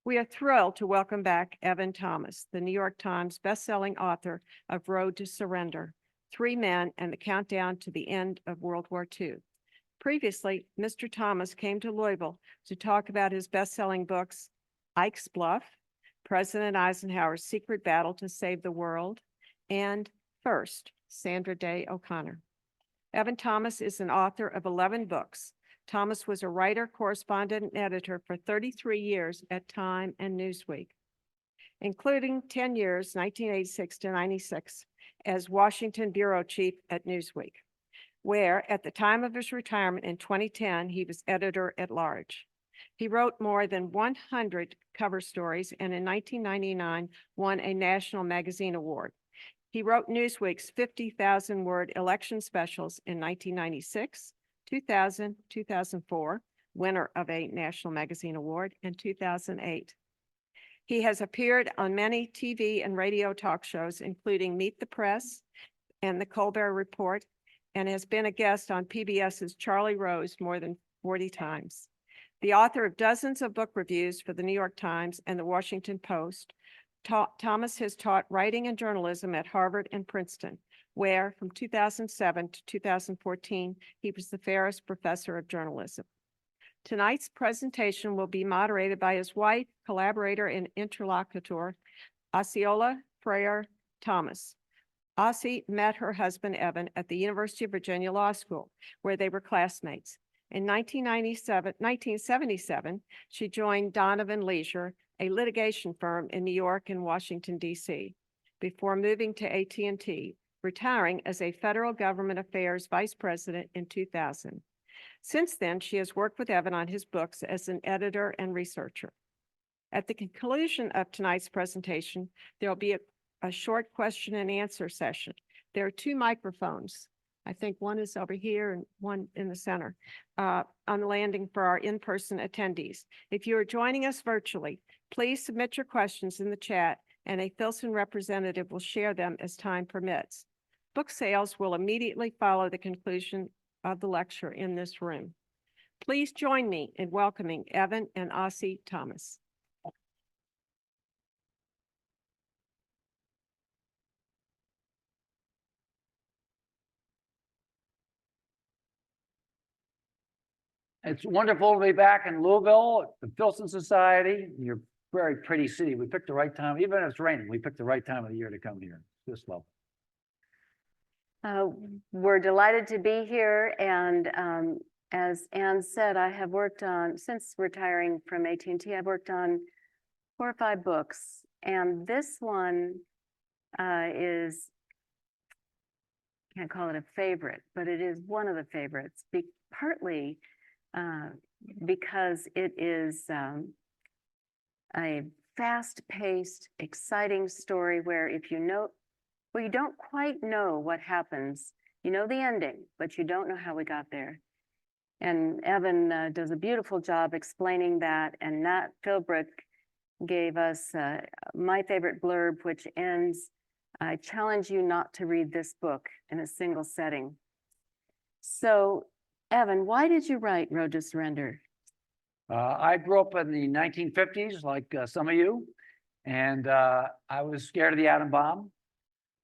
We are thrilled to welcome back Evan Thomas, the New York Times bestselling author of Road to Surrender, Three Men and the Countdown to the End of World War II. Previously, Mr. Thomas came to Louisville to talk about his bestselling books, Ike's Bluff, President Eisenhower's Secret Battle to Save the World, and First, Sandra Day O'Connor. Evan Thomas is an author of 11 books. Thomas was a writer, correspondent, and editor for 33 years at Time and Newsweek, including 10 years, 1986 to 96, as Washington bureau chief at Newsweek, where at the time of his retirement in 2010, he was editor at large. He wrote more than 100 cover stories and in 1999 won a National Magazine Award. He wrote Newsweek's 50,000-word election specials in 1996, 2000, 2004, winner of a National Magazine Award, and 2008. He has appeared on many TV and radio talk shows, including Meet the Press and The Colbert Report, and has been a guest on PBS's Charlie Rose more than 40 times. The author of dozens of book reviews for the New York Times and the Washington Post, Thomas has taught writing and journalism at Harvard and Princeton, where from 2007 to 2014, he was the Ferris Professor of Journalism. Tonight's presentation will be moderated by his wife, collaborator, and interlocutor, Osceola Freire Thomas. Ossie met her husband, Evan, at the University of Virginia Law School, where they were classmates. In 1977, she joined Donovan Leisure, a litigation firm in New York and Washington, D.C., before moving to AT&T, retiring as a federal government affairs vice president in 2000. Since then, she has worked with Evan on his books as an editor and researcher. At the conclusion of tonight's presentation, there will be a short question and answer session. There are two microphones. I think one is over here and one in the center on the landing for our in-person attendees. If you are joining us virtually, please submit your questions in the chat and a Filson representative will share them as time permits. Book sales will immediately follow the conclusion of the lecture in this room. Please join me in welcoming Evan and Ossie Thomas. It's wonderful to be back in Louisville, at the Filson Society, your very pretty city. We picked the right time, even if it's raining, we picked the right time of the year to come here, this level. We're delighted to be here, and as Ann said, I have worked on, since retiring from AT&T, I've worked on 4 or 5 books, and this one is, can't call it a favorite, but it is one of the favorites, partly because it is a fast-paced, exciting story where if you know, well, you don't quite know what happens. You know the ending, but you don't know how we got there. And Evan does a beautiful job explaining that, and Nat Philbrick gave us my favorite blurb, which ends, "I challenge you not to read this book in a single setting." So, Evan, why did you write Road to Surrender? I grew up in the 1950s, like some of you, and I was scared of the atom bomb.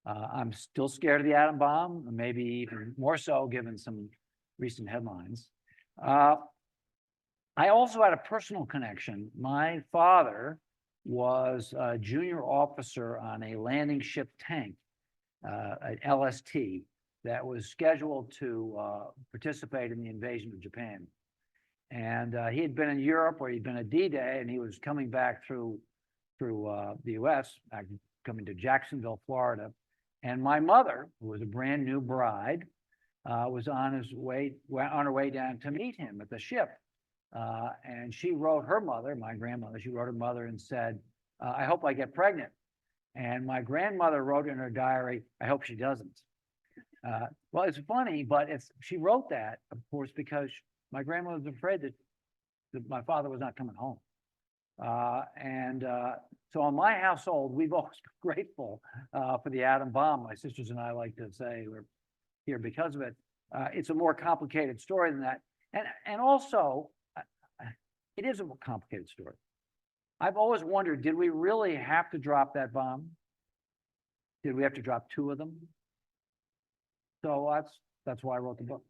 I'm still scared of the atom bomb, maybe even more so given some recent headlines. I also had a personal connection. My father was a junior officer on a landing ship tank, an LST, that was scheduled to participate in the invasion of Japan. And he had been in Europe where he'd been at D-Day, and he was coming back through the US, coming to Jacksonville, Florida. And my mother, who was a brand new bride, was on her way down to meet him at the ship. And she wrote her mother, my grandmother, she wrote her mother and said, "I hope I get pregnant." And my grandmother wrote in her diary, "I hope she doesn't." Well, it's funny, but she wrote that, of course, because my grandmother was afraid that my father was not coming home. So in my household, we've always been grateful for the atom bomb. My sisters and I like to say we're here because of it. It's a more complicated story than that. And also, it is a more complicated story. I've always wondered, did we really have to drop that bomb? Did we have to drop 2 of them? So that's why I wrote the book.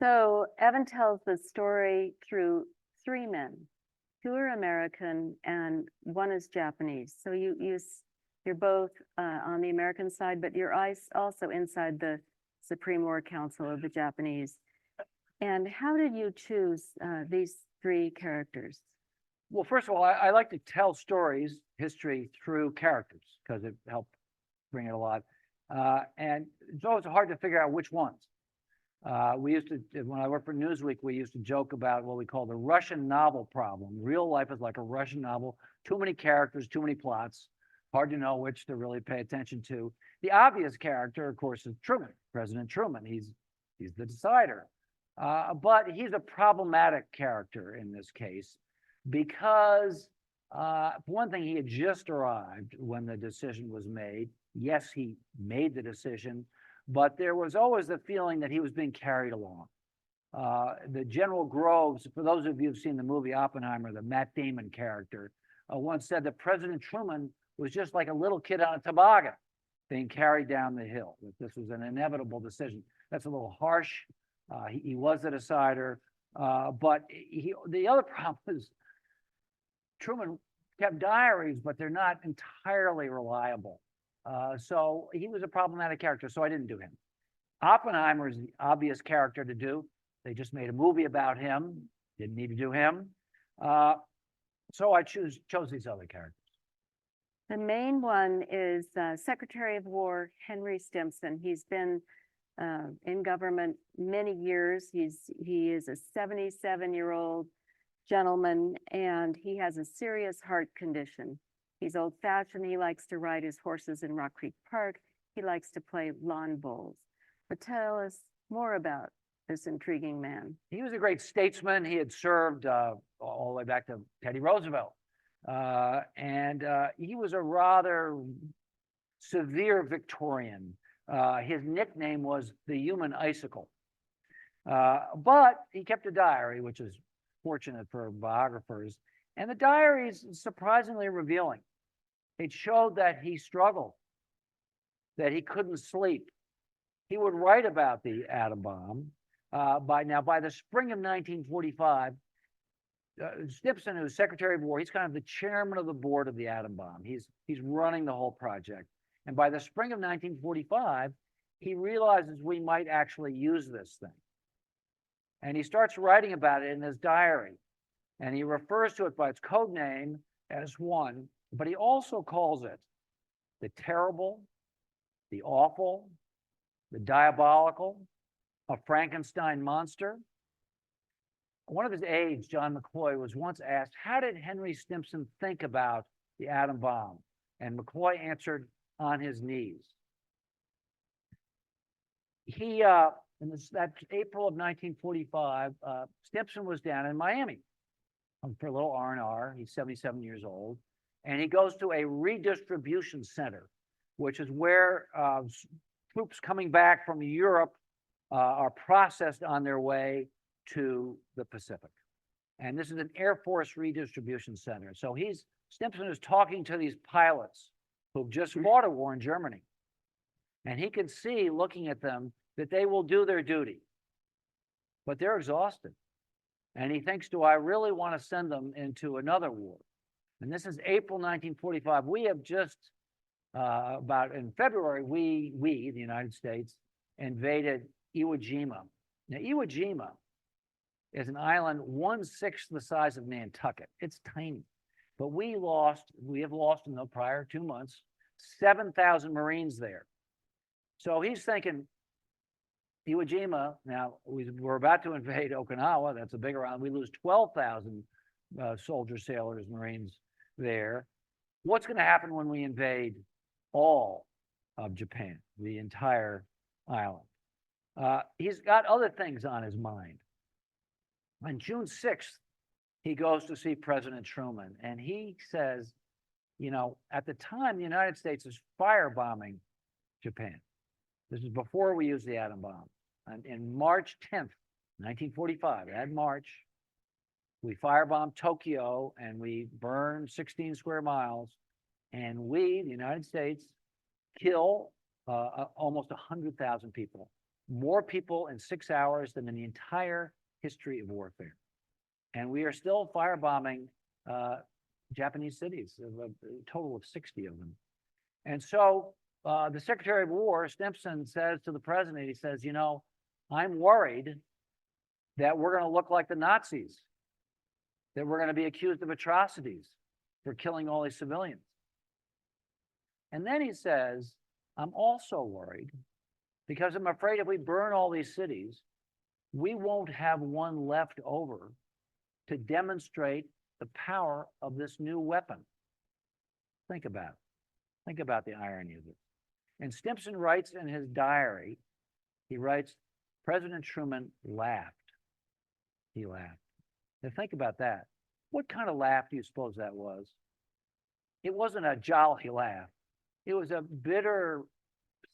So Evan tells the story through 3 men. 2 are American and 1 is Japanese. So you're both on the American side, but you're also inside the Supreme War Council of the Japanese. And how did you choose these 3 characters? Well, first of all, I like to tell stories, history through characters because it helped bring it alive. And it's always hard to figure out which ones. We used to, when I worked for Newsweek, we used to joke about what we call the Russian novel problem. Real life is like a Russian novel. Too many characters, too many plots. Hard to know which to really pay attention to. The obvious character, of course, is Truman, President Truman. He's the decider. But he's a problematic character in this case because, for one thing, he had just arrived when the decision was made. Yes, he made the decision, but there was always the feeling that he was being carried along. The General Groves, for those of you who've seen the movie Oppenheimer, the Matt Damon character, once said that President Truman was just like a little kid on a toboggan being carried down the hill, that this was an inevitable decision. That's a little harsh. He was the decider, but the other problem is Truman kept diaries, but they're not entirely reliable. So he was a problematic character, so I didn't do him. Oppenheimer is the obvious character to do. They just made a movie about him. Didn't need to do him. So I chose these other characters. The main one is Secretary of War Henry Stimson. He's been in government many years. He is a 77-year-old gentleman, and he has a serious heart condition. He's old-fashioned. He likes to ride his horses in Rock Creek Park. He likes to play lawn bowls. But tell us more about this intriguing man. He was a great statesman. He had served all the way back to Teddy Roosevelt. And he was a rather severe Victorian. His nickname was the Human Icicle. But he kept a diary, which is fortunate for biographers. And the diary is surprisingly revealing. It showed that he struggled, that he couldn't sleep. He would write about the atom bomb. By the spring of 1945, Stimson, who's Secretary of War, he's kind of the chairman of the board of the atom bomb. He's running the whole project. And by the spring of 1945, he realizes we might actually use this thing. And he starts writing about it in his diary. And he refers to it by its code name S1, but he also calls it the terrible, the awful, the diabolical, a Frankenstein monster. One of his aides, John McCloy, was once asked, how did Henry Stimson think about the atom bomb? And McCloy answered, on his knees. He, in that April of 1945, Stimson was down in Miami for a little R&R. He's 77 years old. And he goes to a redistribution center, which is where troops coming back from Europe are processed on their way to the Pacific. And this is an Air Force redistribution center. So Stimson is talking to these pilots who've just fought a war in Germany. And he can see, looking at them, that they will do their duty. But they're exhausted. And he thinks, do I really want to send them into another war? And this is April 1945. We have just, in February, we, the United States, invaded Iwo Jima. Now, Iwo Jima is an island 1/6 the size of Nantucket. It's tiny. But we have lost in the prior 2 months, 7,000 Marines there. So he's thinking, Iwo Jima, now we're about to invade Okinawa, that's a bigger island. We lose 12,000 soldiers, sailors, Marines there. What's going to happen when we invade all of Japan, the entire island? He's got other things on his mind. On June 6th, he goes to see President Truman, and he says, at the time, the United States is firebombing Japan. This is before we used the atom bomb. And in March 10th, 1945, that March, We firebombed Tokyo and we burned 16 square miles. And we, the United States, kill almost 100,000 people, more people in 6 hours than in the entire history of warfare. And we are still firebombing Japanese cities, a total of 60 of them. And so the Secretary of War, Stimson, says to the president, he says, you know, I'm worried that we're going to look like the Nazis, that we're going to be accused of atrocities for killing all these civilians. And then he says, I'm also worried because I'm afraid if we burn all these cities, we won't have one left over to demonstrate the power of this new weapon. Think about it. Think about the irony of this. And Stimson writes in his diary, he writes, President Truman laughed. He laughed. Now think about that. What kind of laugh do you suppose that was? It wasn't a jolly laugh. It was a bitter,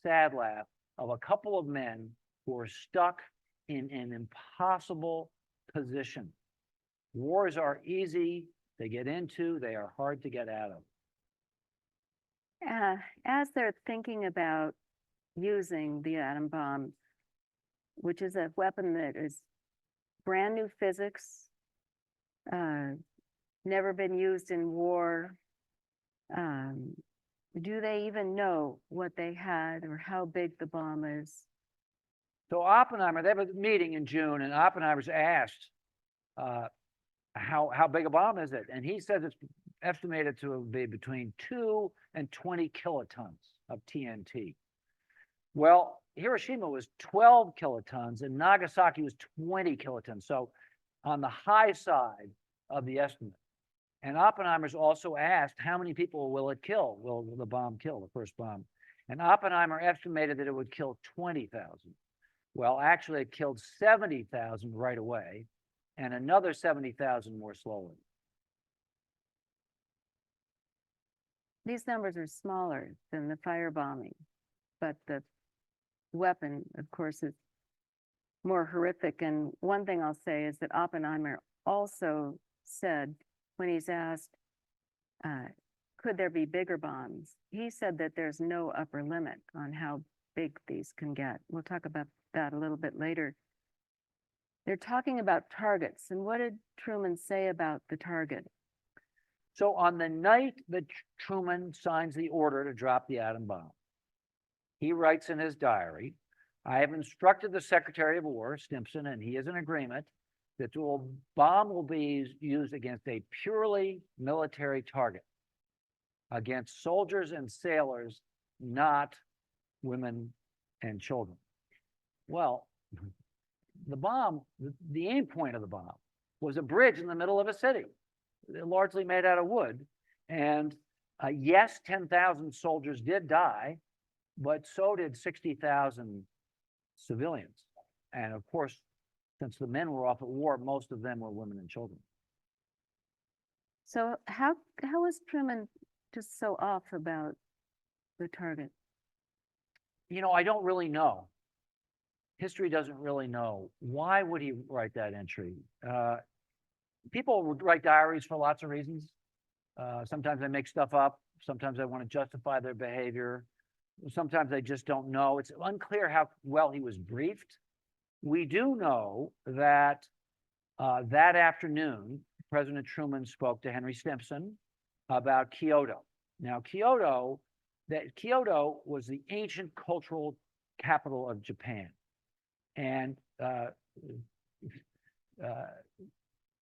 sad laugh of a couple of men who were stuck in an impossible position. Wars are easy to get into, they are hard to get out of. As they're thinking about using the atom bomb, which is a weapon that is brand new physics, never been used in war, do they even know what they had or how big the bomb is? So Oppenheimer, they have a meeting in June, and Oppenheimer's asked, how big a bomb is it? And he says it's estimated to be between 2 and 20 kilotons of TNT. Well, Hiroshima was 12 kilotons and Nagasaki was 20 kilotons. So on the high side of the estimate. And Oppenheimer's also asked, how many people will it kill? Will the bomb kill, the first bomb? And Oppenheimer estimated that it would kill 20,000. Well, actually it killed 70,000 right away and another 70,000 more slowly. These numbers are smaller than the firebombing, but the weapon, of course, is more horrific. And one thing I'll say is that Oppenheimer also said, when he's asked, could there be bigger bombs? He said that there's no upper limit on how big these can get. We'll talk about that a little bit later. They're talking about targets. And what did Truman say about the target? So on the night that Truman signs the order to drop the atom bomb, he writes in his diary, I have instructed the Secretary of War, Stimson, and he is in agreement that the bomb will be used against a purely military target, against soldiers and sailors, not women and children. Well, the bomb, the aim point of the bomb was a bridge in the middle of a city, largely made out of wood. And yes, 10,000 soldiers did die, but so did 60,000 civilians. And of course, since the men were off at war, most of them were women and children. So how was Truman just so off about the target? You know, I don't really know. History doesn't really know. Why would he write that entry? People would write diaries for lots of reasons. Sometimes they make stuff up. Sometimes they want to justify their behavior. Sometimes they just don't know. It's unclear how well he was briefed. We do know that that afternoon, President Truman spoke to Henry Stimson about Kyoto. Now, Kyoto was the ancient cultural capital of Japan. And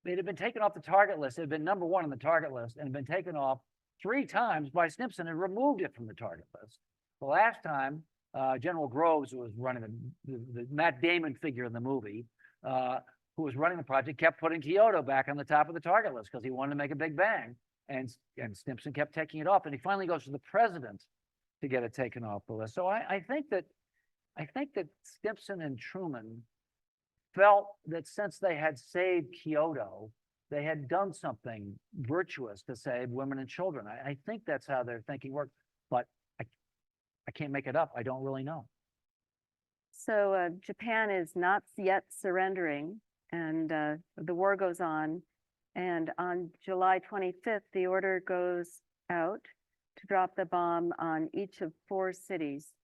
it had been taken off the target list. It had been number 1 on the target list and had been taken off 3 times by Stimson and removed it from the target list. The last time, General Groves, who was running the Matt Damon figure in the movie, who was running the project, kept putting Kyoto back on the top of the target list because he wanted to make a big bang. And Stimson kept taking it off. And he finally goes to the president to get it taken off the list. So I think that Stimson and Truman felt that since they had saved Kyoto, they had done something virtuous to save women and children. I think that's how their thinking worked, but I can't make it up. I don't really know. So Japan is not yet surrendering, and the war goes on. And on July 25th, the order goes out to drop the bomb on each of 4 cities,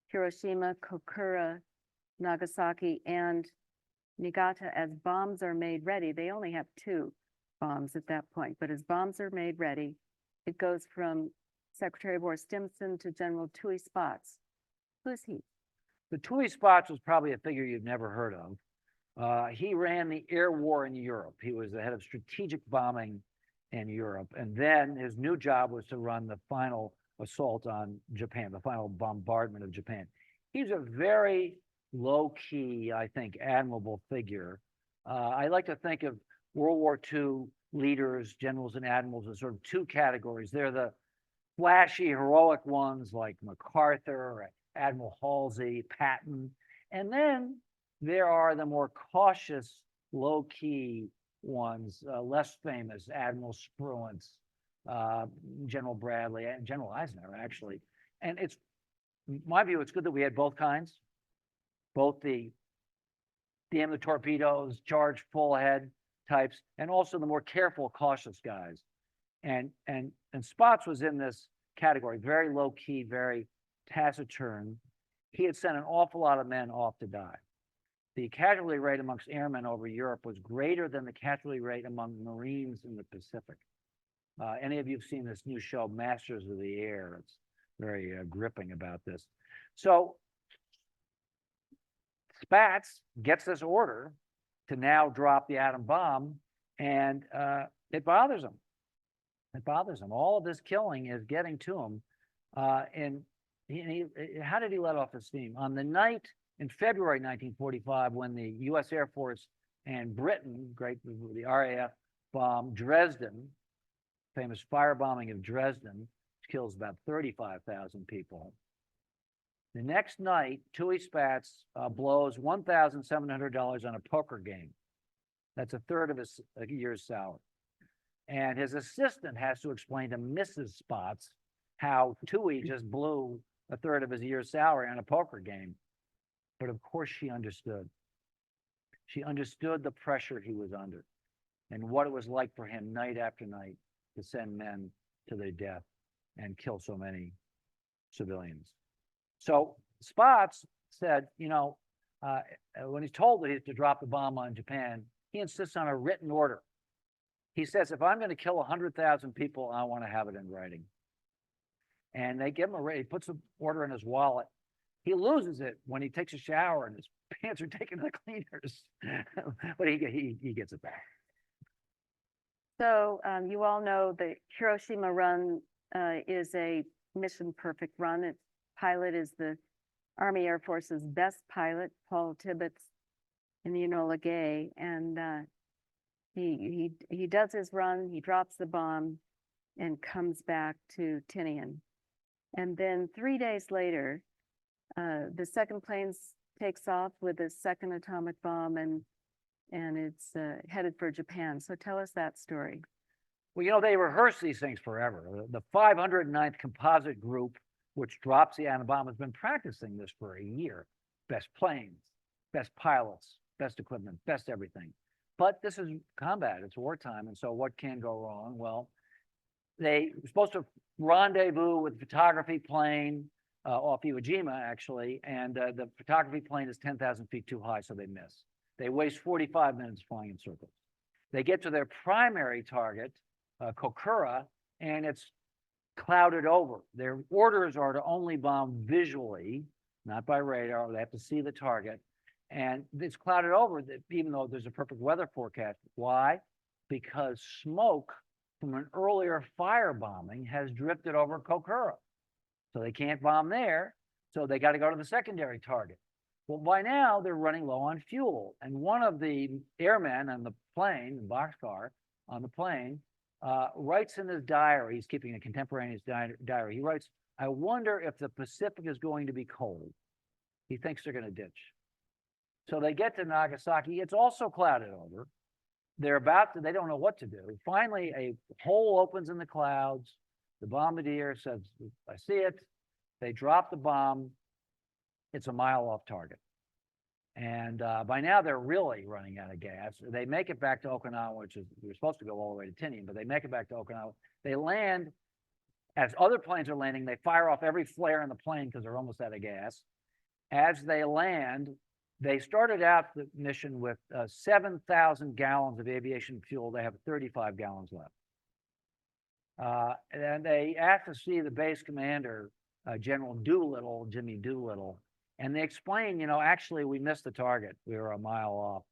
Hiroshima, Kokura, Nagasaki, and Niigata. As bombs are made ready, they only have 2 bombs at that point, but as bombs are made ready, it goes from Secretary of War Stimson to General Tooey Spaatz. Who is he? The Tooey Spaatz was probably a figure you've never heard of. He ran the air war in Europe. He was the head of strategic bombing in Europe. And then his new job was to run the final assault on Japan, the final bombardment of Japan. He's a very low-key, I think, admirable figure. I like to think of World War II leaders, generals and admirals, as sort of 2 categories. They're the flashy, heroic ones like MacArthur, Admiral Halsey, Patton. And then there are the more cautious, low-key ones, less famous, Admiral Spruance, General Bradley, and General Eisenhower, actually. And it's, in my view, it's good that we had both kinds, both the damn the torpedoes, charge full ahead types, and also the more careful, cautious guys. And Spaatz was in this category, very low-key, very taciturn. He had sent an awful lot of men off to die. The casualty rate amongst airmen over Europe was greater than the casualty rate among Marines in the Pacific. Any of you have seen this new show, Masters of the Air? It's very gripping about this. So Spaatz gets this order to now drop the atom bomb, and it bothers him. It bothers him. All of this killing is getting to him. And how did he let off his steam? On the night in February 1945, when the U.S. Air Force and Britain, the RAF, bombed Dresden, famous firebombing of Dresden, which kills about 35,000 people. The next night, Tooey Spaatz blows $1,700 on a poker game. That's a third of his year's salary. And his assistant has to explain to Mrs. Spaatz how Tooey just blew a third of his year's salary on a poker game. But of course she understood. She understood the pressure he was under and what it was like for him night after night to send men to their death and kill so many civilians. So Spaatz said, you know, when he's told that he's to drop the bomb on Japan, he insists on a written order. He says, if I'm going to kill 100,000 people, I want to have it in writing. And they give him he puts the order in his wallet. He loses it when he takes a shower and his pants are taken to the cleaners. But he gets it back. So you all know the Hiroshima run is a mission perfect run. Its pilot is the Army Air Force's best pilot, Paul Tibbets and Enola Gay. And he does his run, he drops the bomb and comes back to Tinian. And then 3 days later, the second plane takes off with a second atomic bomb and it's headed for Japan. So tell us that story. Well, you know, they rehearse these things forever. The 509th Composite Group, which drops the atom bomb, has been practicing this for a year. Best planes, best pilots, best equipment, best everything. But this is combat, it's wartime, and so what can go wrong? Well, they were supposed to rendezvous with the photography plane off Iwo Jima, actually, and the photography plane is 10,000 feet too high, so they miss. They waste 45 minutes flying in circles. They get to their primary target, Kokura, and it's clouded over. Their orders are to only bomb visually, not by radar. They have to see the target. And it's clouded over, even though there's a perfect weather forecast. Why? Because smoke from an earlier firebombing has drifted over Kokura. So they can't bomb there. So they got to go to the secondary target. Well, by now they're running low on fuel. And one of the airmen on the plane, the boxcar on the plane, writes in his diary, he's keeping a contemporaneous diary. He writes, I wonder if the Pacific is going to be cold. He thinks they're going to ditch. So they get to Nagasaki. It's also clouded over. They're about to, they don't know what to do. Finally, a hole opens in the clouds. The bombardier says, I see it. They drop the bomb. It's a mile off target. And by now they're really running out of gas. They make it back to Okinawa, which is, we were supposed to go all the way to Tinian, but they make it back to Okinawa. They land, as other planes are landing, they fire off every flare in the plane because they're almost out of gas. As they land, they started out the mission with 7,000 gallons of aviation fuel. They have 35 gallons left. And then they asked to see the base commander, General Doolittle, Jimmy Doolittle, and they explained, you know, actually we missed the target. We were a mile off.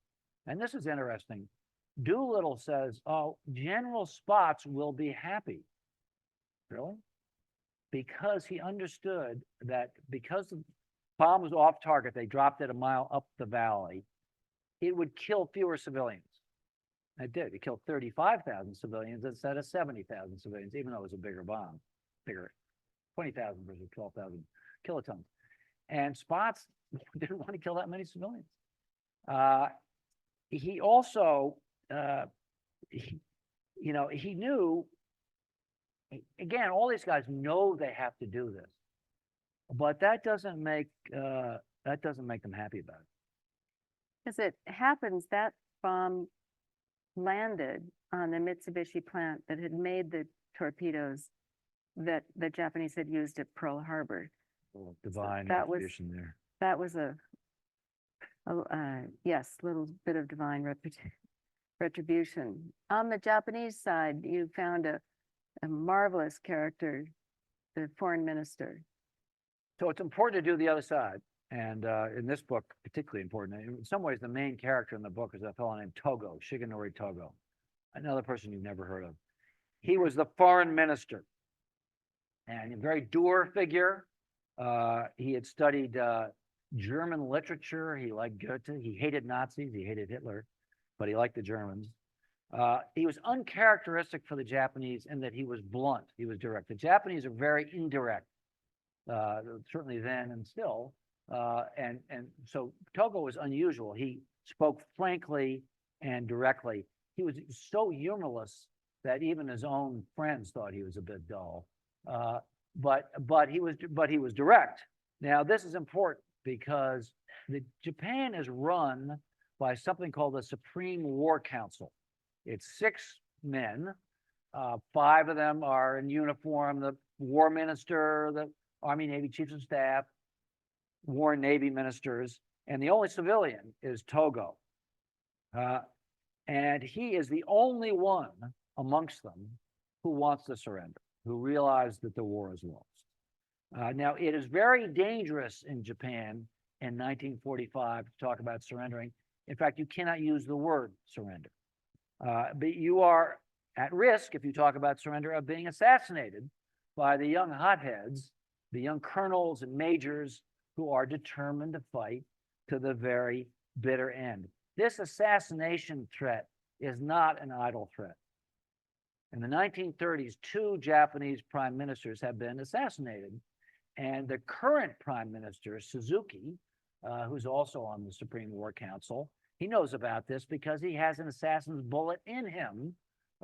And this is interesting. Doolittle says, oh, General Spaatz will be happy. Really? Because he understood that because the bomb was off target, they dropped it a mile up the valley, it would kill fewer civilians. It did. It killed 35,000 civilians instead of 70,000 civilians, even though it was a bigger bomb, bigger, 20,000 versus 12,000 kilotons. And Spaatz didn't want to kill that many civilians. He also, he knew, again, all these guys know they have to do this, but that doesn't make them happy about it. As it happens, that bomb landed on the Mitsubishi plant that had made the torpedoes that the Japanese had used at Pearl Harbor. Divine that was- retribution there. That was yes, little bit of divine retribution. On the Japanese side, you found a marvelous character, the foreign minister. So it's important to do the other side. And in this book, particularly important. In some ways, the main character in the book is a fellow named Togo, Shigenori Togo, another person you've never heard of. He was the foreign minister and a very dour figure. He had studied German literature. He liked Goethe. He hated Nazis. He hated Hitler, but he liked the Germans. He was uncharacteristic for the Japanese in that he was blunt. He was direct. The Japanese are very indirect, certainly then and still. And so Togo was unusual. He spoke frankly and directly. He was so humorless that even his own friends thought he was a bit dull. But he was direct. Now this is important because Japan is run by something called the Supreme War Council. It's 6 men. 5 of them are in uniform: the war minister, the Army Navy chiefs of staff, war and Navy ministers, and the only civilian is Togo. And he is the only one amongst them who wants to surrender, who realized that the war is lost. Now, it is very dangerous in Japan in 1945 to talk about surrendering. In fact, you cannot use the word surrender. But you are at risk, if you talk about surrender, of being assassinated by the young hotheads, the young colonels and majors who are determined to fight to the very bitter end. This assassination threat is not an idle threat. In the 1930s, 2 Japanese prime ministers have been assassinated. And the current prime minister, Suzuki, who's also on the Supreme War Council, he knows about this because he has an assassin's bullet in him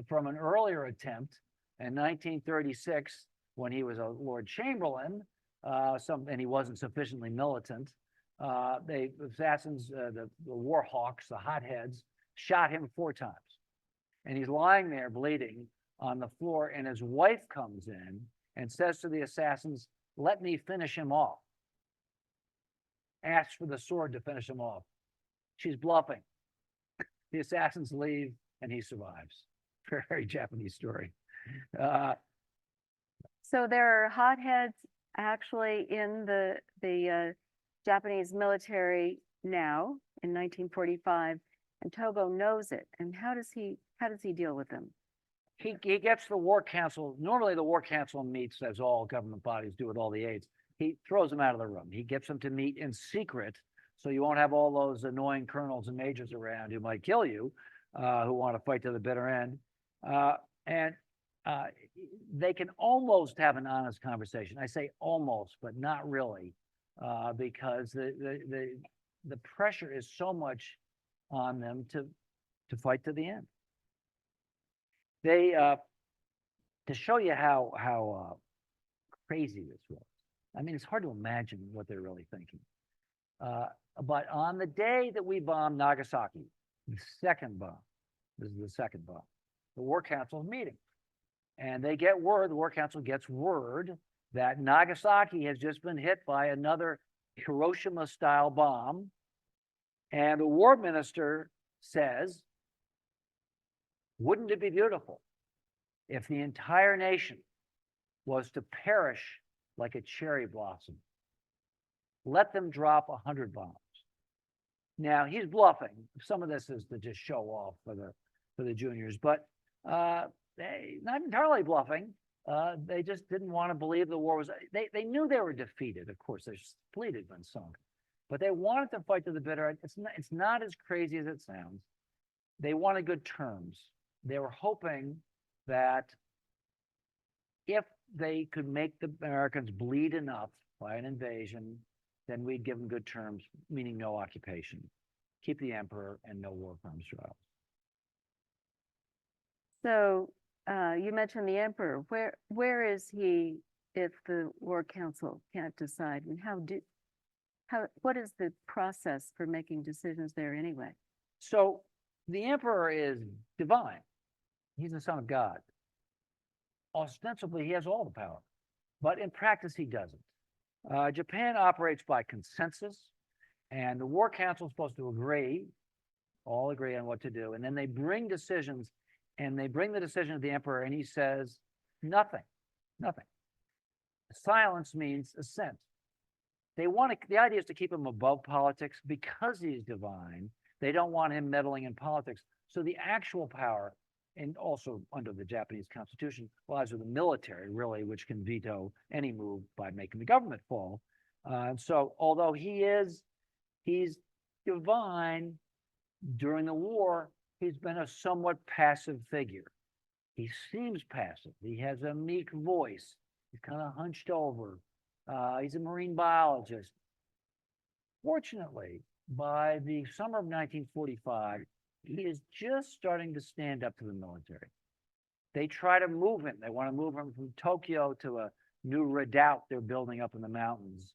from an earlier attempt in 1936 when he was a Lord Chamberlain, and he wasn't sufficiently militant. The assassins, the war hawks, the hotheads, shot him 4 times. And he's lying there bleeding on the floor, and his wife comes in and says to the assassins, "Let me finish him off." Asks for the sword to finish him off. She's bluffing. The assassins leave, and he survives. Very Japanese story. So there are hotheads actually in the Japanese military now in 1945, and Togo knows it. And how does he deal with them? He gets the War Council. Normally, the War Council meets, as all government bodies do with all the aides. He throws them out of the room. He gets them to meet in secret, so you won't have all those annoying colonels and majors around who might kill you, who want to fight to the bitter end. And they can almost have an honest conversation. I say almost, but not really, because the pressure is so much on them to fight to the end. They to show you how crazy this was. I mean, it's hard to imagine what they're really thinking. But on the day that we bombed Nagasaki, the second bomb, this is the second bomb, the War Council is meeting. And they get word, the War Council gets word that Nagasaki has just been hit by another Hiroshima-style bomb. And the war minister says, wouldn't it be beautiful if the entire nation was to perish like a cherry blossom? Let them drop 100 bombs. Now, he's bluffing. Some of this is to just show off for the juniors, but they not entirely bluffing. They just didn't want to believe the war was. They knew they were defeated. Of course, their fleet had been sunk, but they wanted to fight to the bitter end. It's not as crazy as it sounds. They wanted good terms. They were hoping that if they could make the Americans bleed enough by an invasion, then we'd give them good terms, meaning no occupation, keep the emperor, and no war crimes trials. So you mentioned the emperor. Where is he if the War Council can't decide? And what is the process for making decisions there anyway? So the emperor is divine. He's the son of God. Ostensibly, he has all the power, but in practice, he doesn't. Japan operates by consensus, and the War Council is supposed to all agree on what to do, and then they bring decisions, and they bring the decision to the emperor, and he says nothing. Silence means assent. The idea is to keep him above politics because he's divine. They don't want him meddling in politics. So the actual power, and also under the Japanese constitution, lies with the military, really, which can veto any move by making the government fall. And so although he's divine, during the war, he's been a somewhat passive figure. He seems passive. He has a meek voice. He's kind of hunched over. He's a marine biologist. Fortunately, by the summer of 1945, he is just starting to stand up to the military. They try to move him. They want to move him from Tokyo to a new redoubt they're building up in the mountains.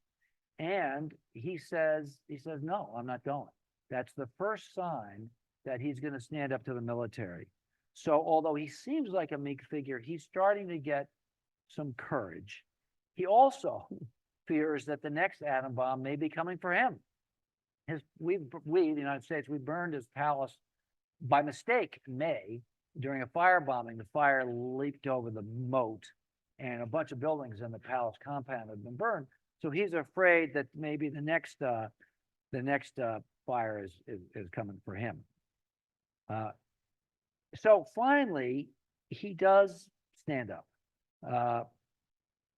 And he says, no, I'm not going. That's the first sign that he's going to stand up to the military. So although he seems like a meek figure, he's starting to get some courage. He also fears that the next atom bomb may be coming for him. We, the United States, we burned his palace by mistake in May during a firebombing. The fire leaped over the moat, and a bunch of buildings in the palace compound had been burned. So he's afraid that maybe the next fire is coming for him. So finally, he does stand up.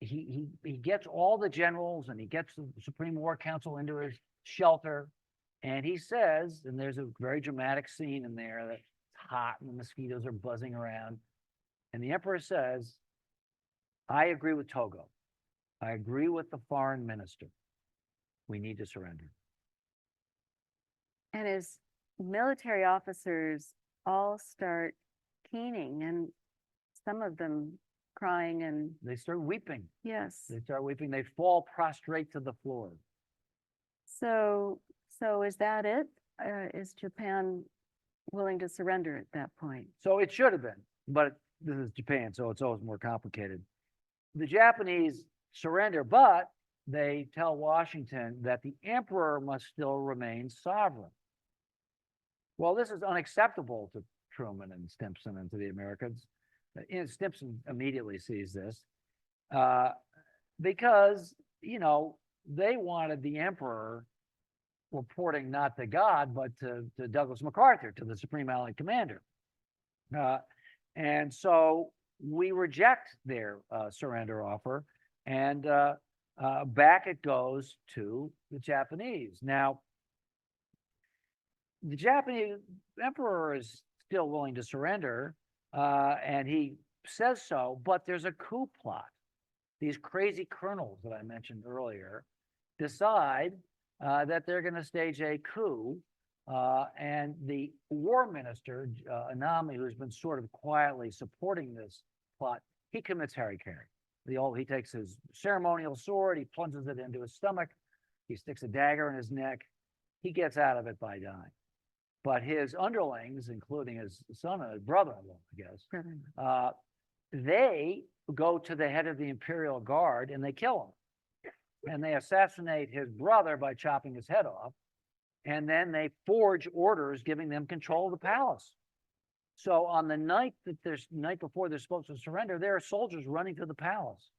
He gets all the generals and he gets the Supreme War Council into his shelter, and he says, and there's a very dramatic scene in there that's hot and the mosquitoes are buzzing around, and the emperor says, I agree with Togo. I agree with the foreign minister. We need to surrender. And his military officers all start keening, and some of them crying, and They start weeping. yes. They start weeping. They fall prostrate to the floor. So is that it? Is Japan willing to surrender at that point? So it should have been, but this is Japan, so it's always more complicated. The Japanese surrender, but they tell Washington that the emperor must still remain sovereign. Well, this is unacceptable to Truman and Stimson and to the Americans. And Stimson immediately sees this because, they wanted the emperor reporting not to God, but to Douglas MacArthur, to the Supreme Allied Commander. And so we reject their surrender offer, and back it goes to the Japanese. Now, the Japanese emperor is still willing to surrender, and he says so, but there's a coup plot. These crazy colonels that I mentioned earlier decide that they're going to stage a coup, and the war minister, Anami, who's been sort of quietly supporting this plot, he commits harikari. He takes his ceremonial sword, he plunges it into his stomach, he sticks a dagger in his neck, he gets out of it by dying. But his underlings, including his son and his brother-in-law, I guess, they go to the head of the Imperial Guard and they kill him. And they assassinate his brother by chopping his head off. And then they forge orders giving them control of the palace. So on the night before they're supposed to surrender, there are soldiers running to the palace.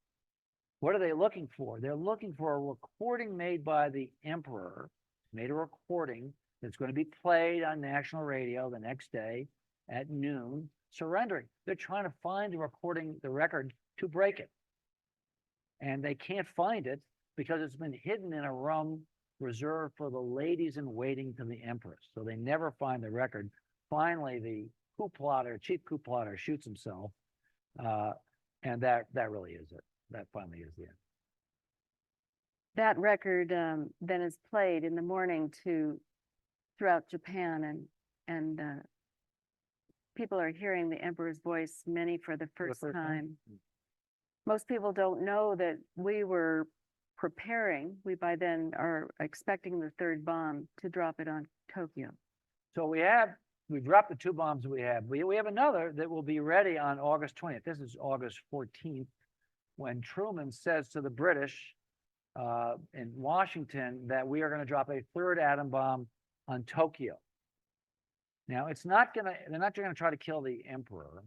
What are they looking for? They're looking for a recording made by the emperor, made a recording that's going to be played on national radio the next day at noon, surrendering. They're trying to find the recording, the record, to break it. And they can't find it because it's been hidden in a room reserved for the ladies in waiting to the empress. So they never find the record. Finally, the chief coup plotter shoots himself. And that really is it. That finally is the end. That record then is played in the morning throughout Japan, and people are hearing the emperor's voice, many for the first time. Most people don't know that we were preparing. We by then are expecting the third bomb to drop it on Tokyo. So we dropped the 2 bombs we have. We have another that will be ready on August 20th. This is August 14th, when Truman says to the British in Washington that we are going to drop a 3rd atom bomb on Tokyo. Now, they're not going to try to kill the emperor.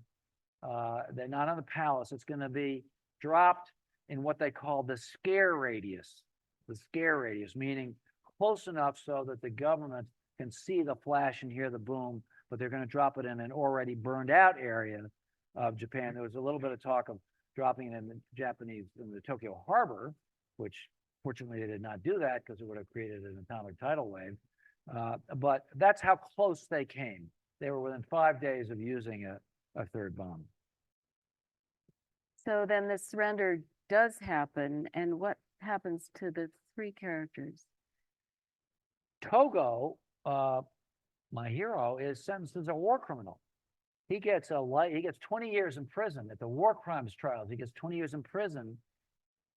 They're not on the palace. It's going to be dropped in what they call the scare radius. The scare radius, meaning close enough so that the government can see the flash and hear the boom, but they're going to drop it in an already burned out area of Japan. There was a little bit of talk of dropping it in the Tokyo harbor, which fortunately they did not do that because it would have created an atomic tidal wave. But that's how close they came. They were within 5 days of using a 3rd bomb. So then the surrender does happen, and what happens to the 3 characters? Togo, my hero, is sentenced as a war criminal. He gets 20 years in prison at the war crimes trials. He gets 20 years in prison,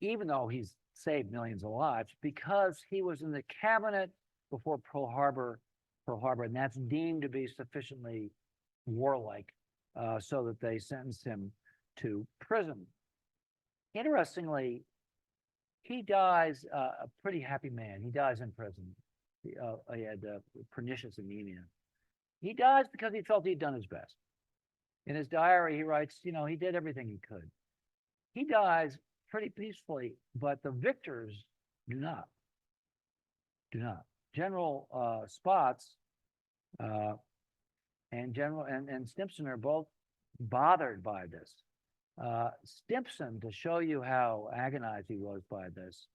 even though he's saved millions of lives, because he was in the cabinet before Pearl Harbor, and that's deemed to be sufficiently warlike, so that they sentenced him to prison. Interestingly, he dies a pretty happy man. He dies in prison. He had pernicious anemia. He dies because he felt he'd done his best. In his diary, he writes, he did everything he could. He dies pretty peacefully, but the victors do not. General Spaatz and Stimson are both bothered by this. Stimson, to show you how agonized he was by this,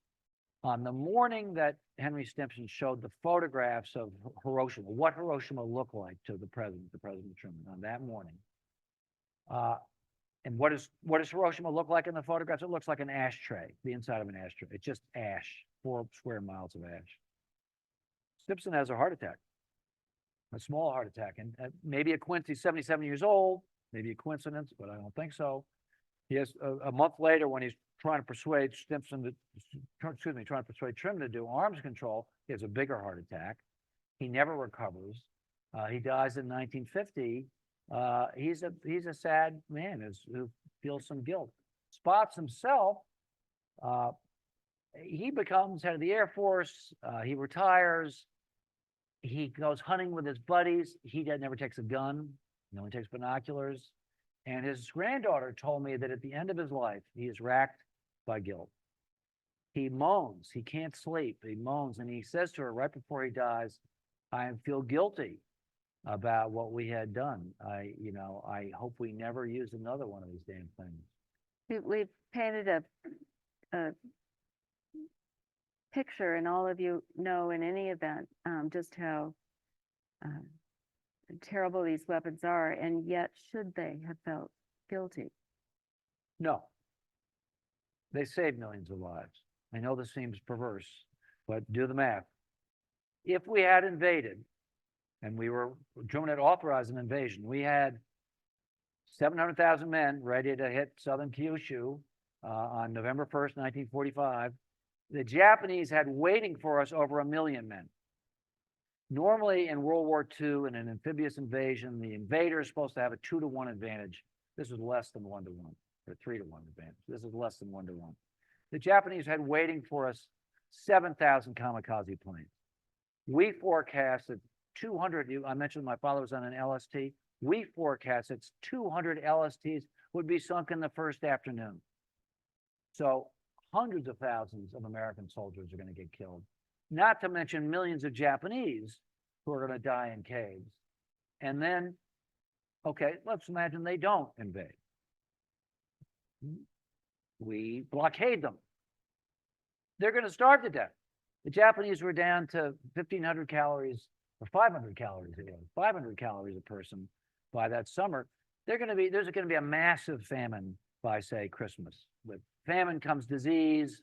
on the morning that Henry Stimson showed the photographs of Hiroshima, what Hiroshima looked like to the President Truman on that morning. And what does Hiroshima look like in the photographs? It looks like an ashtray, the inside of an ashtray. It's just ash, 4 square miles of ash. Stimson has a heart attack, a small heart attack, and maybe a coincidence. He's 77 years old, maybe a coincidence, but I don't think so. He has a month later, when he's trying to persuade Truman to do arms control, he has a bigger heart attack. He never recovers. He dies in 1950. He's a sad man who feels some guilt. Spaatz himself, he becomes head of the Air Force. He retires. He goes hunting with his buddies. He never takes a gun. He only takes binoculars. And his granddaughter told me that at the end of his life, he is racked by guilt. He moans. He can't sleep. He moans. And he says to her right before he dies, I feel guilty about what we had done. I hope we never use another one of these damn things. We've painted a picture, and all of you know in any event just how terrible these weapons are, and yet should they have felt guilty? No. They saved millions of lives. I know this seems perverse, but do the math. If we had invaded, and Truman had authorized an invasion, we had 700,000 men ready to hit southern Kyushu on November 1st, 1945. The Japanese had waiting for us over 1 million men. Normally in World War II, in an amphibious invasion, the invader is supposed to have a 2-to-1 advantage. This is less than 1-to-1, or 3-to-1 advantage. This is less than 1-to-1. The Japanese had waiting for us 7,000 kamikaze planes. We forecasted 200. I mentioned my father was on an LST. We forecasted 200 LSTs would be sunk in the first afternoon. So hundreds of thousands of American soldiers are going to get killed, not to mention millions of Japanese who are going to die in caves. And then, okay, let's imagine they don't invade. We blockade them. They're going to starve to death. The Japanese were down to 1,500 calories or 500 calories a day, 500 calories a person by that summer. There's going to be a massive famine by, say, Christmas. With famine comes disease,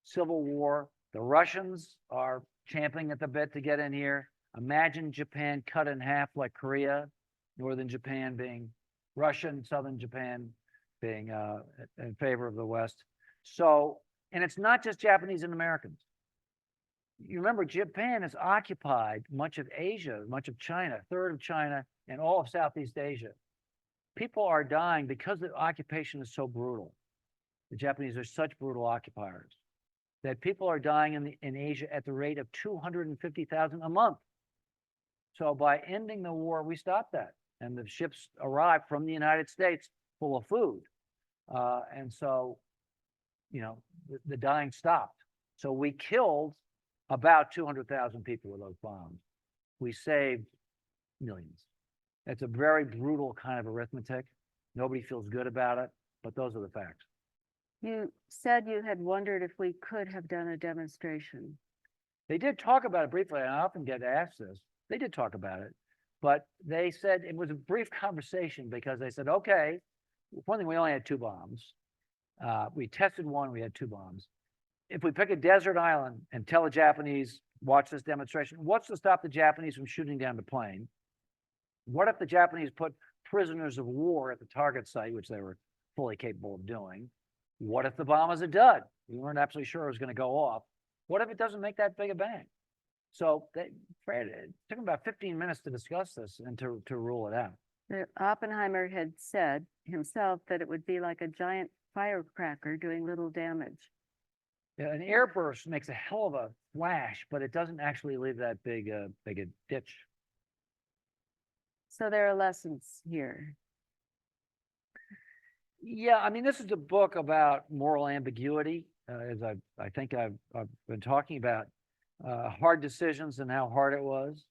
civil war. The Russians are champing at the bit to get in here. Imagine Japan cut in half like Korea, northern Japan being Russian, southern Japan being in favor of the West. So, and it's not just Japanese and Americans. You remember, Japan has occupied much of Asia, much of China, a third of China, and all of Southeast Asia. People are dying because the occupation is so brutal. The Japanese are such brutal occupiers that people are dying in Asia at the rate of 250,000 a month. So by ending the war, we stopped that. And the ships arrived from the United States full of food. And so, you know, the dying stopped. So we killed about 200,000 people with those bombs. We saved millions. It's a very brutal kind of arithmetic. Nobody feels good about it, but those are the facts. You said you had wondered if we could have done a demonstration. They did talk about it briefly, and I often get asked this. They did talk about it, but they said it was a brief conversation because they said, okay, one thing, we only had 2 bombs. We tested one, we had 2 bombs. If we pick a desert island and tell the Japanese, watch this demonstration, what's to stop the Japanese from shooting down the plane? What if the Japanese put prisoners of war at the target site, which they were fully capable of doing? What if the bomb is a dud? We weren't absolutely sure it was going to go off. What if it doesn't make that big a bang? So it took them about 15 minutes to discuss this and to rule it out. Oppenheimer had said himself that it would be like a giant firecracker doing little damage. Yeah, an airburst makes a hell of a flash, but it doesn't actually leave that big a ditch. So there are lessons here. Yeah, I mean, this is a book about moral ambiguity, as I think I've been talking about hard decisions and how hard it was,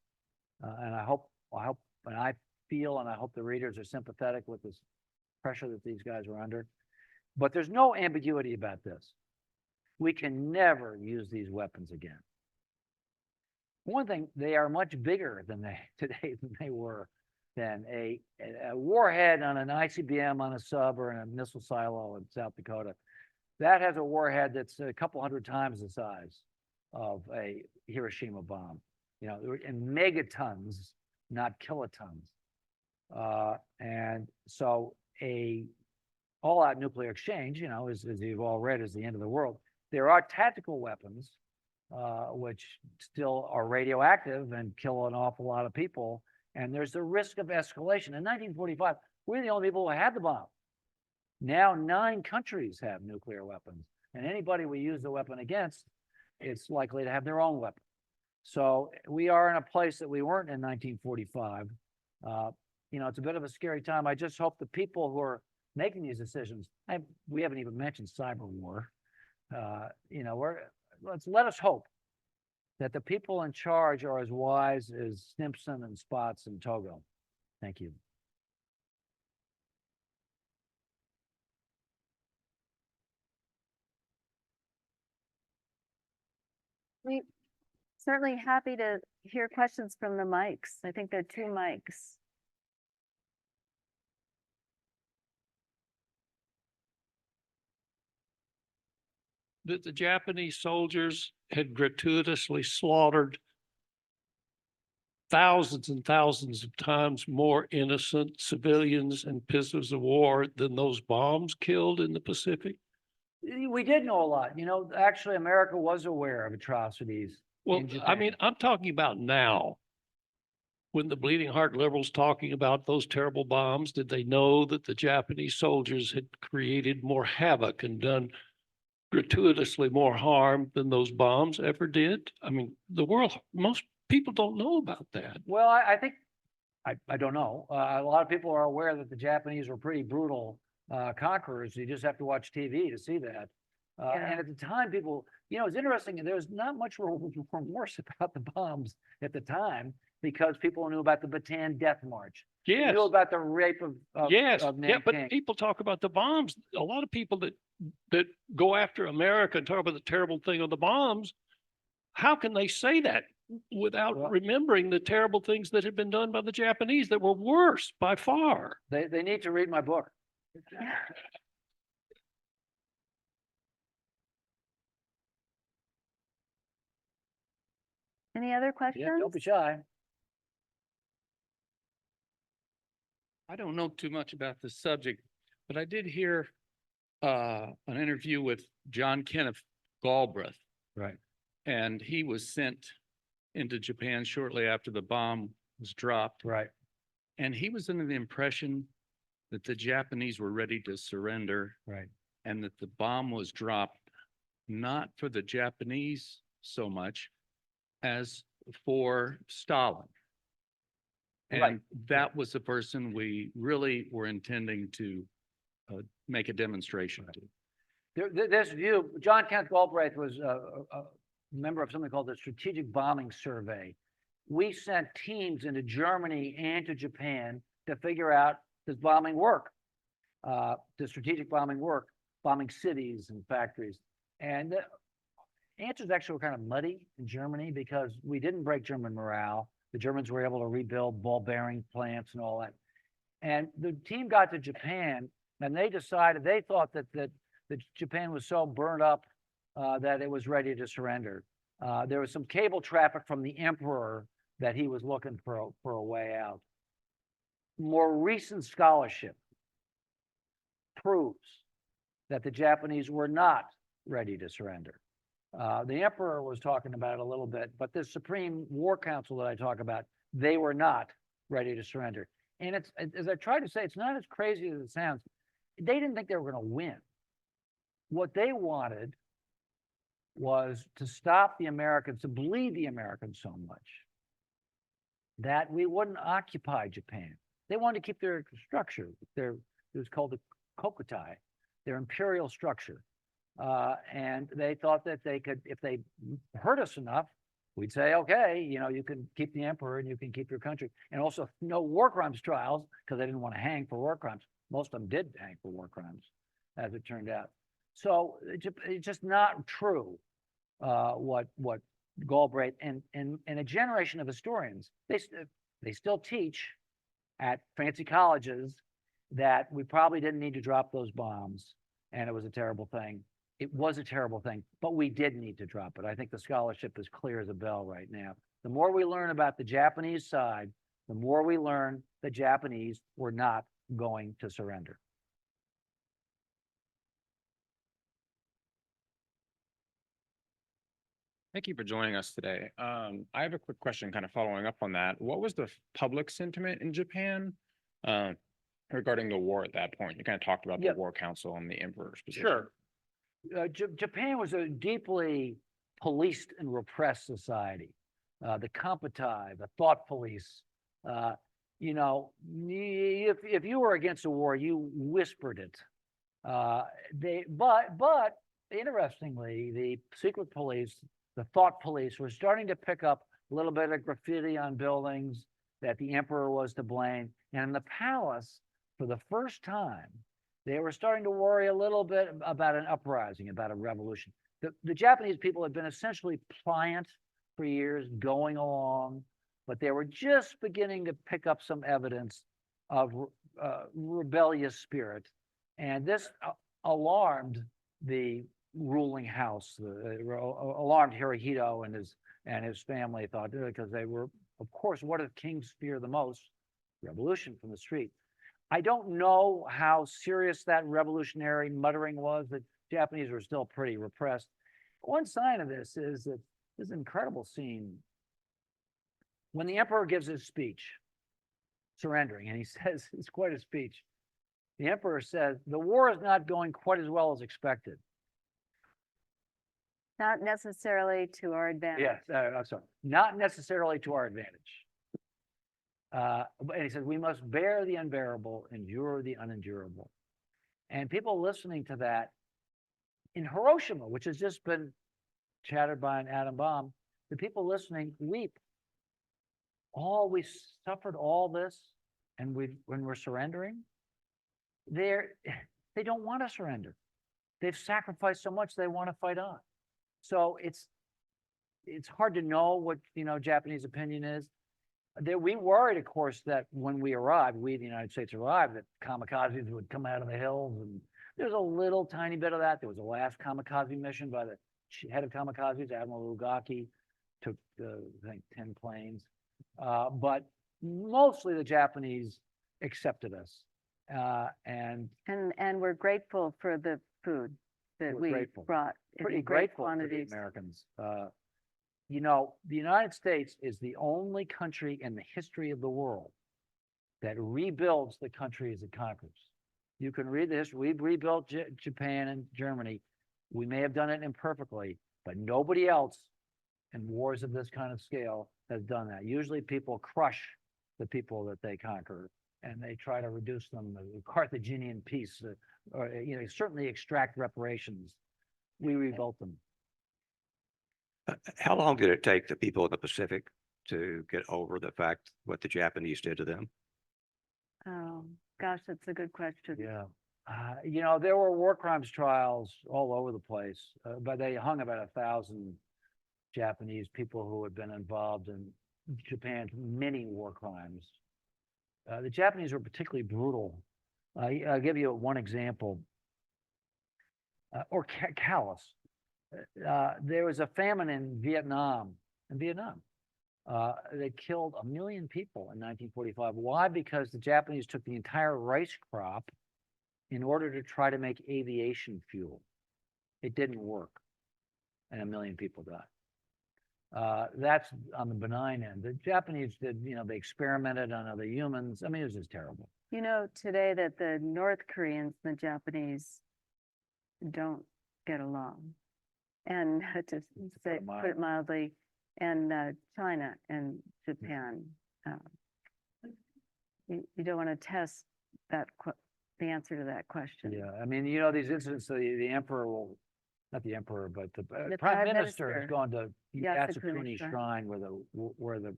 and I hope, and I feel, and I hope the readers are sympathetic with this pressure that these guys were under. But there's no ambiguity about this. We can never use these weapons again. One thing, they are much bigger than today than they were then. A warhead on an ICBM on a sub or in a missile silo in South Dakota, that has a warhead that's a couple hundred times the size of a Hiroshima bomb. You know, in megatons, not kilotons. And so a all-out nuclear exchange, you know, as you've all read, is the end of the world. There are tactical weapons, which still are radioactive and kill an awful lot of people. And there's the risk of escalation. In 1945, we're the only people who had the bomb. Now 9 countries have nuclear weapons. And anybody we use the weapon against, it's likely to have their own weapon. So we are in a place that we weren't in 1945. You know, it's a bit of a scary time. I just hope the people who are making these decisions, we haven't even mentioned cyber war. You know, let us hope that the people in charge are as wise as Stimson and Spaatz and Togo. Thank you. We certainly happy to hear questions from the mics. I think there are 2 mics. That the Japanese soldiers had gratuitously slaughtered thousands and thousands of times more innocent civilians and prisoners of war than those bombs killed in the Pacific? We did know a lot. You know, actually, America was aware of atrocities. Well, in I Japan. mean, I'm talking about now. when the Bleeding Heart liberals talking about those terrible bombs, did they know that the Japanese soldiers had created more havoc and done gratuitously more harm than those bombs ever did? I mean, most people don't know about that. Well, I think, I don't know. A lot of people are aware that the Japanese were pretty brutal conquerors. You just have to watch TV to see that. Yeah. And at the time, people, it's interesting. There's not much remorse about the bombs at the time because people knew about the Bataan Death March. They Yes. knew about the rape of Yes, of yeah, but Nanking. people talk about the bombs. A lot of people that go after America and talk about the terrible thing of the bombs, how can they say that without Well- remembering the terrible things that had been done by the Japanese that were worse by far? They need to read my book. Any other Yeah, questions? don't be shy. I don't know too much about this subject, but I did hear an interview with John Kenneth Galbraith, Right. and he was sent into Japan shortly after the bomb was dropped. Right. And he was under the impression that the Japanese were ready to surrender Right. and that the bomb was dropped not for the Japanese so much as for Stalin. Right. And that was the person we really were intending to make a demonstration to. This view, John Kenneth Galbraith was a member of something called the Strategic Bombing Survey. We sent teams into Germany and to Japan to figure out, does bombing work? Does strategic bombing work? Bombing cities and factories. And the answers actually were kind of muddy in Germany because we didn't break German morale. The Germans were able to rebuild ball bearing plants and all that. And the team got to Japan and they decided, they thought that Japan was so burned up that it was ready to surrender. There was some cable traffic from the emperor that he was looking for a way out. More recent scholarship proves that the Japanese were not ready to surrender. The emperor was talking about it a little bit, but the Supreme War Council that I talk about, they were not ready to surrender. And it's, as I tried to say, it's not as crazy as it sounds. They didn't think they were going to win. What they wanted was to stop the Americans, to bleed the Americans so much that we wouldn't occupy Japan. They wanted to keep their structure. It was called the Kokutai, their imperial structure. And they thought that they could, if they hurt us enough, we'd say, okay, you can keep the emperor and you can keep your country. And also no war crimes trials, because they didn't want to hang for war crimes. Most of them did hang for war crimes, as it turned out. So it's just not true what Galbraith and a generation of historians, they still teach at fancy colleges that we probably didn't need to drop those bombs and it was a terrible thing. It was a terrible thing, but we did need to drop it. I think the scholarship is clear as a bell right now. The more we learn about the Japanese side, the more we learn the Japanese were not going to surrender. Thank you for joining us today. I have a quick question kind of following up on that. What was the public sentiment in Japan regarding the war at that point? You kind of talked about Yeah. the war council and the emperor's position. Sure. Japan was a deeply policed and repressed society. The Kamputai, the thought police, if you were against a war, you whispered it. But interestingly, the secret police, the thought police, were starting to pick up a little bit of graffiti on buildings that the emperor was to blame. And in the palace, for the first time, they were starting to worry a little bit about an uprising, about a revolution. The Japanese people had been essentially pliant for years, going along, but they were just beginning to pick up some evidence of rebellious spirit. And this alarmed the ruling house, alarmed Hirohito and his family, thought, because they were, of course, what do kings fear the most? Revolution from the street. I don't know how serious that revolutionary muttering was. The Japanese were still pretty repressed. One sign of this is that this incredible scene. when the emperor gives his speech, surrendering, and he says, it's quite a speech. The emperor says, the war is not going quite as well as expected. Not necessarily to our advantage. Yes, I'm sorry, not necessarily to our advantage. And he says, we must bear the unbearable, endure the unendurable. And people listening to that in Hiroshima, which has just been shattered by an atom bomb, the people listening weep. We suffered all this, and when we're surrendering, they don't want to surrender. They've sacrificed so much, they want to fight on. So it's hard to know what, Japanese opinion is. We worried, of course, that when we arrived, the United States arrived, that kamikazes would come out of the hills, and there's a little tiny bit of that. There was a last kamikaze mission by the head of kamikazes, Admiral Ugaki, took, I think, 10 planes. But mostly the Japanese accepted us. And we're grateful for the food that We're we grateful. brought in pretty great grateful for the quantities. Americans. The United States is the only country in the history of the world that rebuilds the countries it conquers. You can read the history. We've rebuilt Japan and Germany. We may have done it imperfectly, but nobody else in wars of this kind of scale has done that. Usually people crush the people that they conquer, and they try to reduce them, the Carthaginian peace, or certainly extract reparations. We rebuilt them. How long did it take the people in the Pacific to get over the fact what the Japanese did to them? Oh, gosh, that's a good question. Yeah. There were war crimes trials all over the place, but they hung about 1,000 Japanese people who had been involved in Japan's many war crimes. The Japanese were particularly brutal. I'll give you one example, or callous. There was a famine in Vietnam. They killed 1 million people in 1945. Why? Because the Japanese took the entire rice crop in order to try to make aviation fuel. It didn't work, and 1 million people died. That's on the benign end. The Japanese did, they experimented on other humans. I mean, it was just terrible. You know today that the North Koreans and the Japanese don't get along. And to say, put it mildly, and China and Japan, you don't want to test the answer to that question. Yeah, I mean, these incidents, the emperor will, not the emperor, but the The prime prime minister has minister, gone to Yasukuni Yasukuni Shrine. Shrine where the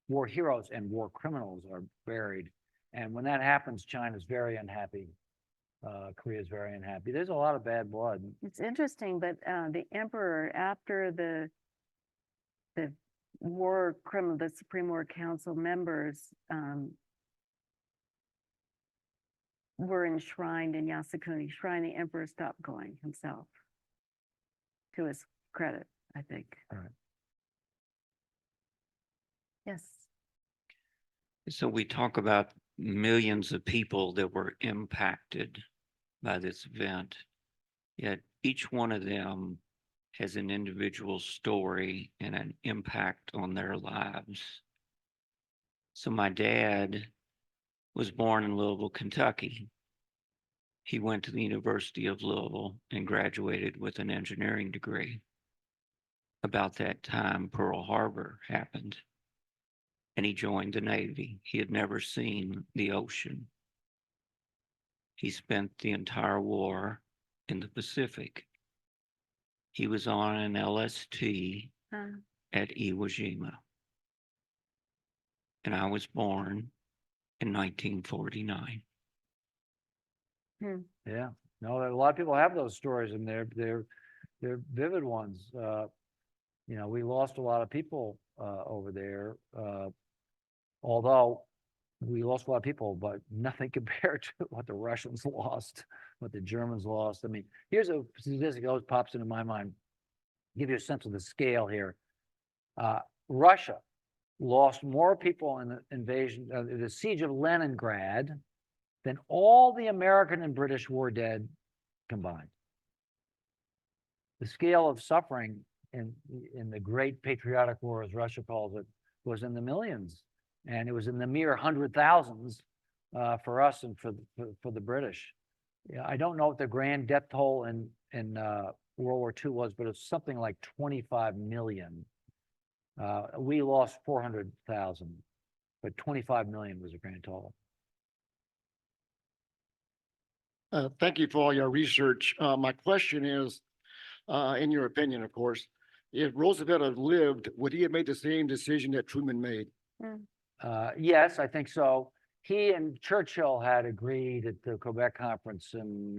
war heroes and war criminals are buried. And when that happens, China's very unhappy. Korea's very unhappy. There's a lot of bad blood. It's interesting, but the emperor, after the Supreme War Council members were enshrined in Yasukuni Shrine, the emperor stopped going himself. To his credit, I think. All right. Yes. So we talk about millions of people that were impacted by this event, yet each one of them has an individual story and an impact on their lives. So my dad was born in Louisville, Kentucky. He went to the University of Louisville and graduated with an engineering degree. About that time, Pearl Harbor happened, and he joined the Navy. He had never seen the ocean. He spent the entire war in the Pacific. He was on an LST at Iwo Jima. And I was born in 1949. Yeah, no, a lot of people have those stories, and they're vivid ones. We lost a lot of people over there. Although we lost a lot of people, but nothing compared to what the Russians lost, what the Germans lost. I mean, here's a statistic that always pops into my mind. Give you a sense of the scale here. Russia lost more people in the invasion, the siege of Leningrad, than all the American and British war dead combined. The scale of suffering in the Great Patriotic War, as Russia calls it, was in the millions. And it was in the mere hundred thousands for us and for the British. Yeah, I don't know what the grand death toll in World War II was, but it's something like 25 million. We lost 400,000, but 25 million was the grand total. Thank you for all your research. My question is, in your opinion, of course, if Roosevelt had lived, would he have made the same decision that Truman made? Yes, I think so. He and Churchill had agreed at the Quebec conference in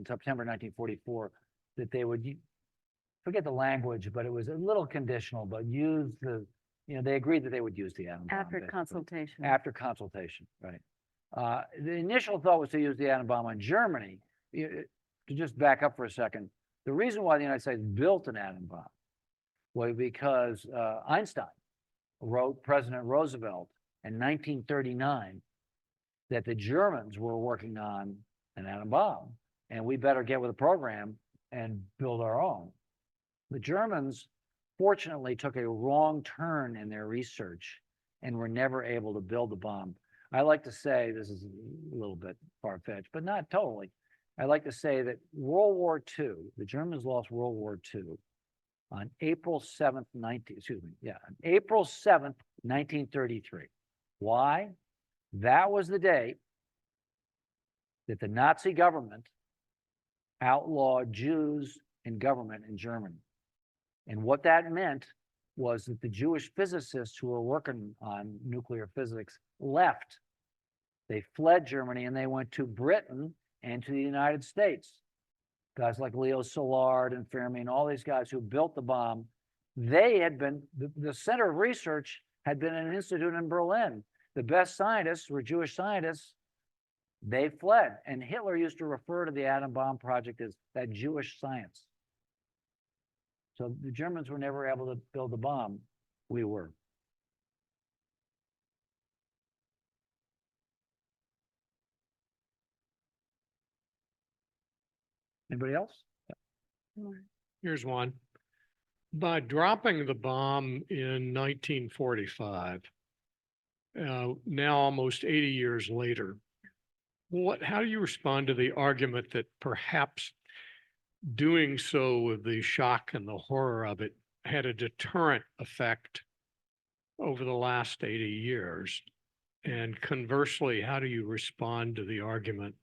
September 1944 that they would forget the language, but it was a little conditional, but use they agreed that they would use the atom bomb. After basically. consultation. After consultation, right. The initial thought was to use the atom bomb on Germany. To just back up for a second, the reason why the United States built an atom bomb was because Einstein wrote President Roosevelt in 1939 that the Germans were working on an atom bomb, and we better get with the program and build our own. The Germans, fortunately, took a wrong turn in their research and were never able to build the bomb. I like to say, this is a little bit far-fetched, but not totally. I like to say that World War II, the Germans lost World War II on April 7th, April 7th, 1933. Why? That was the day that the Nazi government outlawed Jews in government in Germany. And what that meant was that the Jewish physicists who were working on nuclear physics left. They fled Germany and they went to Britain and to the United States. Guys like Leo Szilard and Fermi and all these guys who built the bomb, they had been, the center of research had been an institute in Berlin. The best scientists were Jewish scientists. They fled. And Hitler used to refer to the atom bomb project as that Jewish science. So the Germans were never able to build the bomb. We were. Anybody else? Here's one. By dropping the bomb in 1945, now almost 80 years later, how do you respond to the argument that perhaps doing so with the shock and the horror of it had a deterrent effect over the last 80 years? And conversely, how do you respond to the argument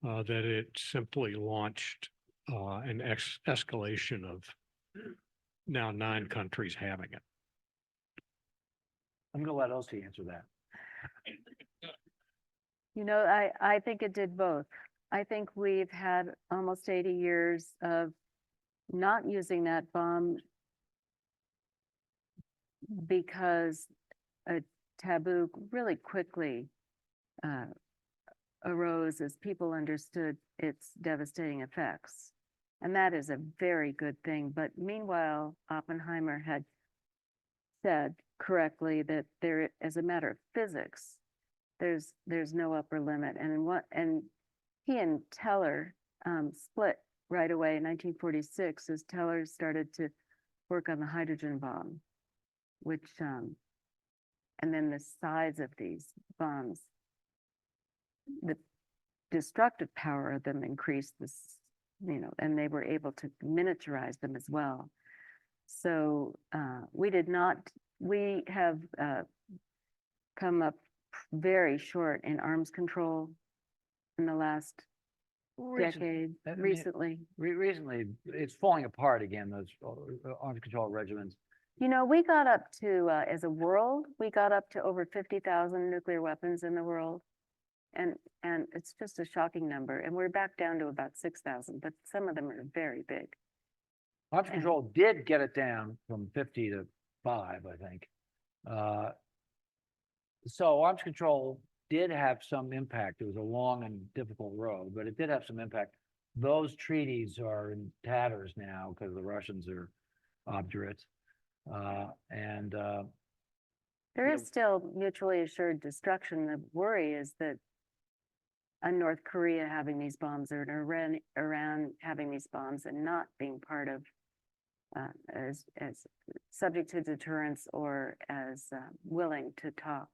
that it simply launched an escalation of now 9 countries having it? I'm going to let Elsie answer that. I think it did both. I think we've had almost 80 years of not using that bomb because a taboo really quickly arose as people understood its devastating effects. And that is a very good thing. But meanwhile, Oppenheimer had said correctly that there, as a matter of physics, there's no upper limit. And he and Teller split right away in 1946 as Teller started to work on the hydrogen bomb, which and then the size of these bombs, the destructive power of them increased this, and they were able to miniaturize them as well. So we have come up very short in arms control in the last decade, recently. Recently, it's falling apart again, those arms control regimens. We got up to, as a world, we got up to over 50,000 nuclear weapons in the world. And it's just a shocking number. And we're back down to about 6,000, but some of them are very big. Arms control did get it down from 50 to 5, I think. So arms control did have some impact. It was a long and difficult road, but it did have some impact. Those treaties are in tatters now because the Russians are obdurate. There is still mutually assured destruction. The worry is that North Korea having these bombs or Iran having these bombs and not being part of as subject to deterrence or as willing to talk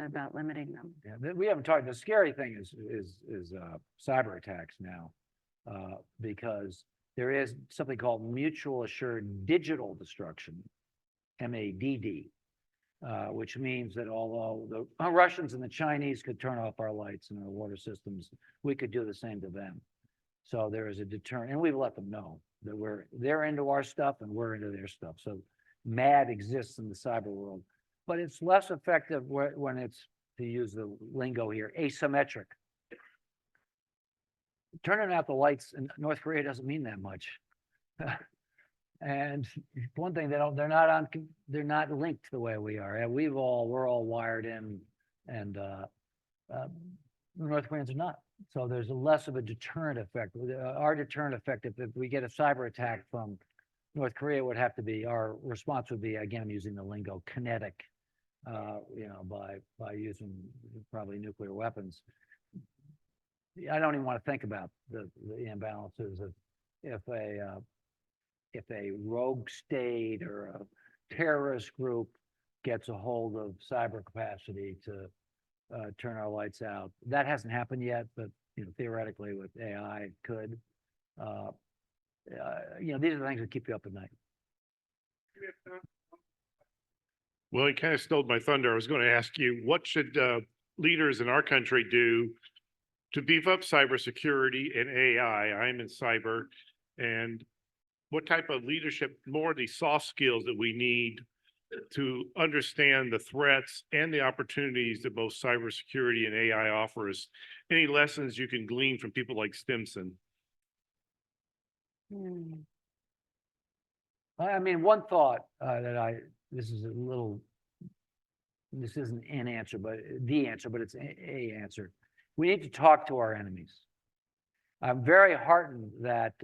about limiting them. Yeah, we haven't talked, the scary thing is cyber attacks now. Because there is something called mutual assured digital destruction, MADD, which means that although the Russians and the Chinese could turn off our lights and our water systems, we could do the same to them. So there is a deterrent, and we've let them know that they're into our stuff and we're into their stuff. So MAD exists in the cyber world, but it's less effective when it's, to use the lingo here, asymmetric. Turning out the lights in North Korea doesn't mean that much. And one thing, they're not linked the way we are. And we're all wired in, and North Koreans are not. So there's less of a deterrent effect. Our deterrent effect, if we get a cyber attack from North Korea, would have to be, our response would be, again, I'm using the lingo, kinetic, by using probably nuclear weapons. I don't even want to think about the imbalances of if a rogue state or a terrorist group gets a hold of cyber capacity to turn our lights out. That hasn't happened yet, but theoretically with AI it could. These are the things that keep you up at night. Well, you kind of stole my thunder. I was going to ask you, what should leaders in our country do to beef up cybersecurity and AI? I'm in cyber, and what type of leadership, more of these soft skills that we need to understand the threats and the opportunities that both cybersecurity and AI offer us? Any lessons you can glean from people like Stimson? I mean, one thought this isn't an answer, but the answer, but it's a answer. We need to talk to our enemies. I'm very heartened that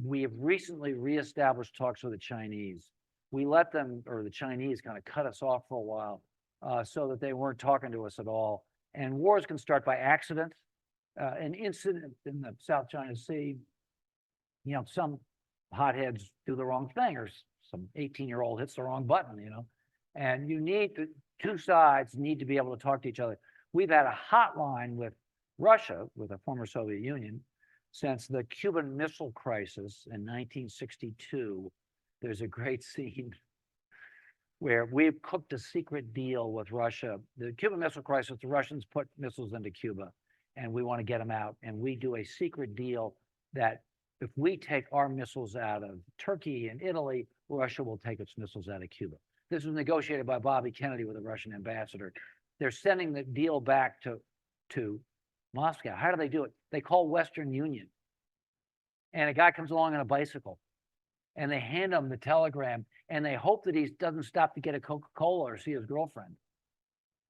we have recently reestablished talks with the Chinese. We let them, or the Chinese, kind of cut us off for a while so that they weren't talking to us at all. And wars can start by accident. An incident in the South China Sea, some hotheads do the wrong thing, or some 18-year-old hits the wrong button, and two sides need to be able to talk to each other. We've had a hotline with Russia, with the former Soviet Union, since the Cuban Missile Crisis in 1962. There's a great scene where we've cooked a secret deal with Russia. The Cuban Missile Crisis, the Russians put missiles into Cuba, and we want to get them out. And we do a secret deal that if we take our missiles out of Turkey and Italy, Russia will take its missiles out of Cuba. This was negotiated by Bobby Kennedy with the Russian ambassador. They're sending the deal back to Moscow. How do they do it? They call Western Union. And a guy comes along on a bicycle, and they hand him the telegram, and they hope that he doesn't stop to get a Coca-Cola or see his girlfriend.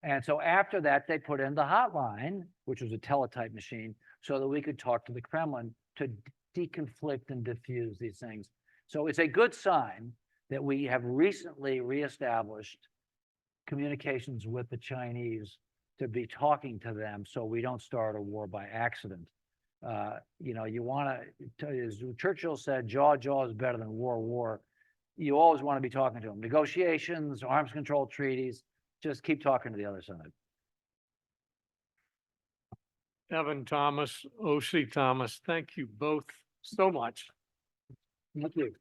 And so after that, they put in the hotline, which was a teletype machine, so that we could talk to the Kremlin to deconflict and diffuse these things. So it's a good sign that we have recently reestablished communications with the Chinese to be talking to them so we don't start a war by accident. You want to, as Churchill said, jaw is better than war. You always want to be talking to them. Negotiations, arms control treaties, just keep talking to the other side. Evan Thomas, O.C. Thomas, thank you both so much. Thank you.